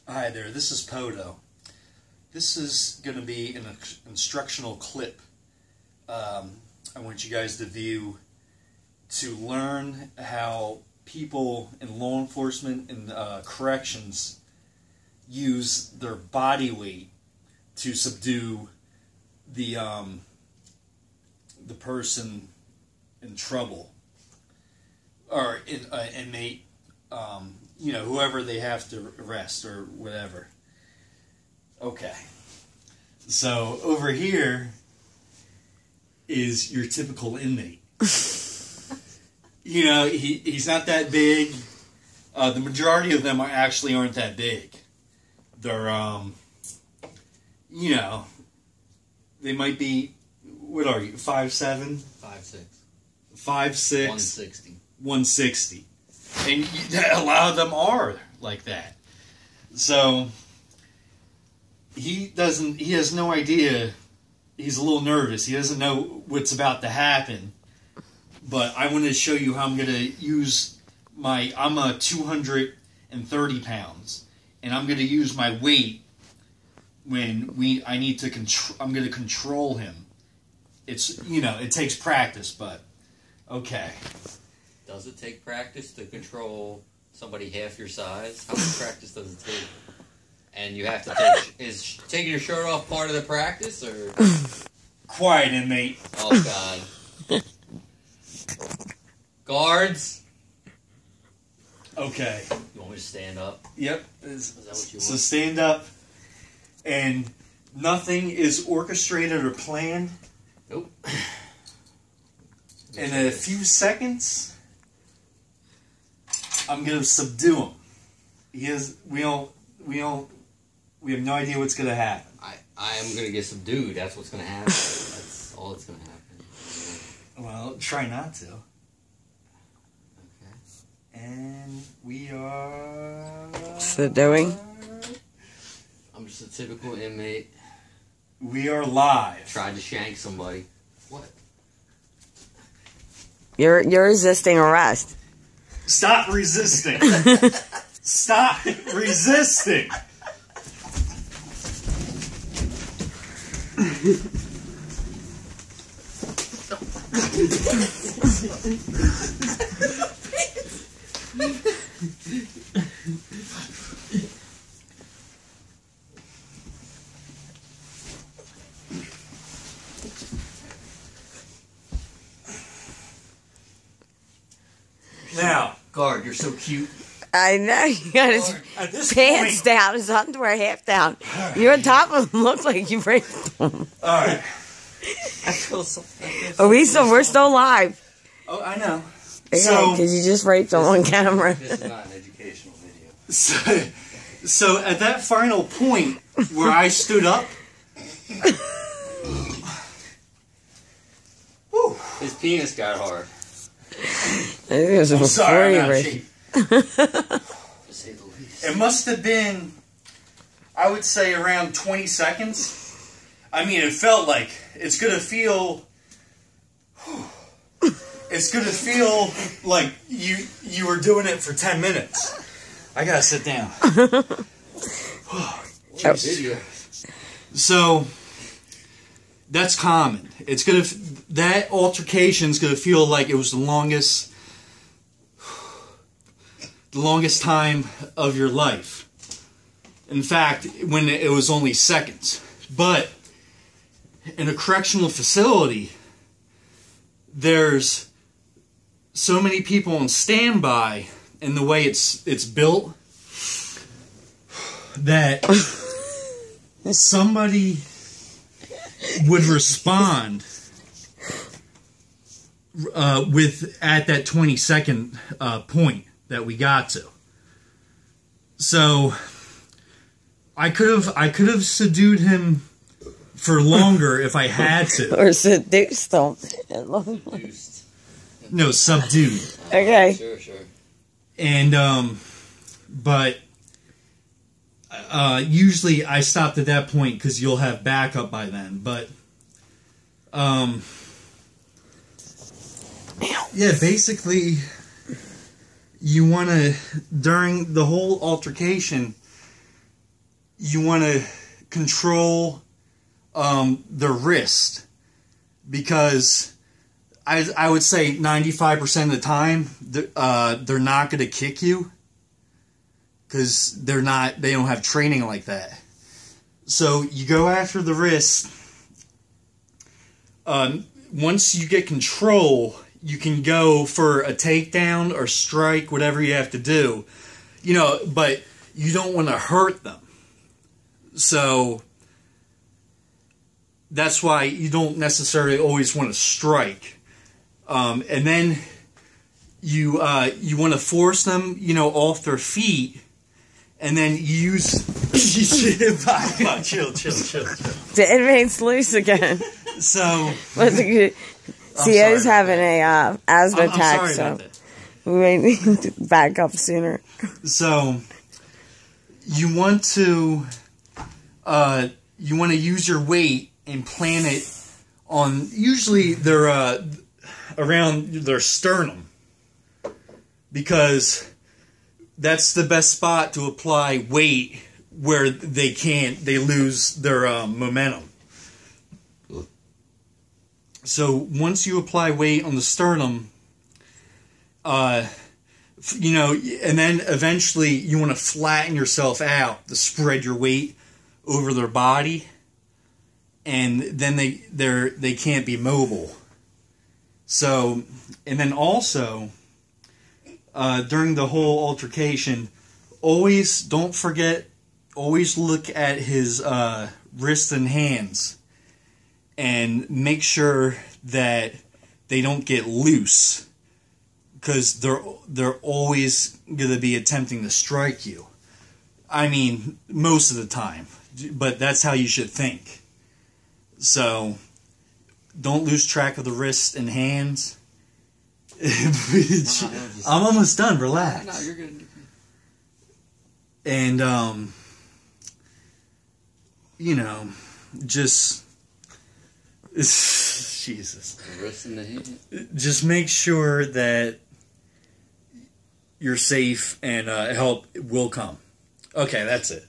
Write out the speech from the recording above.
Hi there, this is Poto. This is going to be an instructional clip I want you guys to view to learn how people in law enforcement and corrections use their body weight to subdue the person in trouble, or inmate, you know, whoever they have to arrest or whatever. Okay. So over here is your typical inmate. You know, he's not that big. The majority of them aren't that big. They're, you know, they might be, what are you, 5'7"? 5'6". 5'6". 160. 160. And a lot of them are like that. So he has no idea. He's a little nervous. He doesn't know what's about to happen. But I wanted to show you how I'm going to use I'm 230 pounds. And I'm going to use my weight when I'm going to control him. It's, you know, it takes practice, but okay. Does it take practice to control somebody half your size? How much practice does it take? And you have to take... Is taking your shirt off part of the practice, or... Quiet, inmate. Oh, God. Guards? Okay. You want me to stand up? Yep. Is that what you want? So stand up, and nothing is orchestrated or planned. Nope. In a few seconds, I'm gonna subdue him. We have no idea what's gonna happen. I am gonna get subdued. That's what's gonna happen. That's all that's gonna happen. Well, try not to. Okay. And we are Subduing. I'm just a typical inmate. We are live. Tried to shank somebody. What? You're resisting arrest. Stop resisting. Stop resisting. Now, Guard, you're so cute. I know, you got his at this pants point, down, his underwear half down. You on top of him look like you raped him. all right. I feel so... We're still live. Oh, I know. So, because you just raped him on camera. This is not an educational video. So at that final point where I stood up, whew, His penis got hard. It was I'm sorry, I'm out of rape. shape. To say the least. It must have been, I would say, around 20 seconds. I mean, it felt like it's gonna feel. It's gonna feel like you were doing it for 10 minutes. I gotta sit down. Video. So that's common. It's gonna that altercation's gonna feel like it was the longest time of your life. In fact, when it was only seconds. But in a correctional facility, there's so many people on standby, and the way it's built, that somebody would respond at that 20-second point that we got to. So I could have subdued him for longer if I had to. Or seduced him. Reduced. No, subdued. Okay. Sure. And but usually I stopped at that point because you'll have backup by then. But yeah, basically you want to, during the whole altercation, you want to control the wrist, because I would say 95% of the time they're not going to kick you, because they don't have training like that. So you go after the wrist. Once you get control, you can go for a takedown or strike, whatever you have to do. But you don't want to hurt them. So that's why you don't necessarily always want to strike. And then you want to force them, off their feet, and then use. Chill. The inmate's loose again. So. CO's having a asthma I'm attack, sorry so about that. we may need to back up sooner. So you want to use your weight and plant it on usually their around their sternum, because that's the best spot to apply weight where they lose their momentum. So once you apply weight on the sternum, and then eventually you want to flatten yourself out to spread your weight over their body, and then they can't be mobile. So, and then also during the whole altercation, always look at his wrists and hands, and make sure that they don't get loose, because they're always going to be attempting to strike you. I mean, most of the time, but that's how you should think. So don't lose track of the wrists and hands. I'm almost done. Relax. No, you're good. And just. Jesus. The wrist and the hand. Just make sure that you're safe, and help will come. Okay, that's it.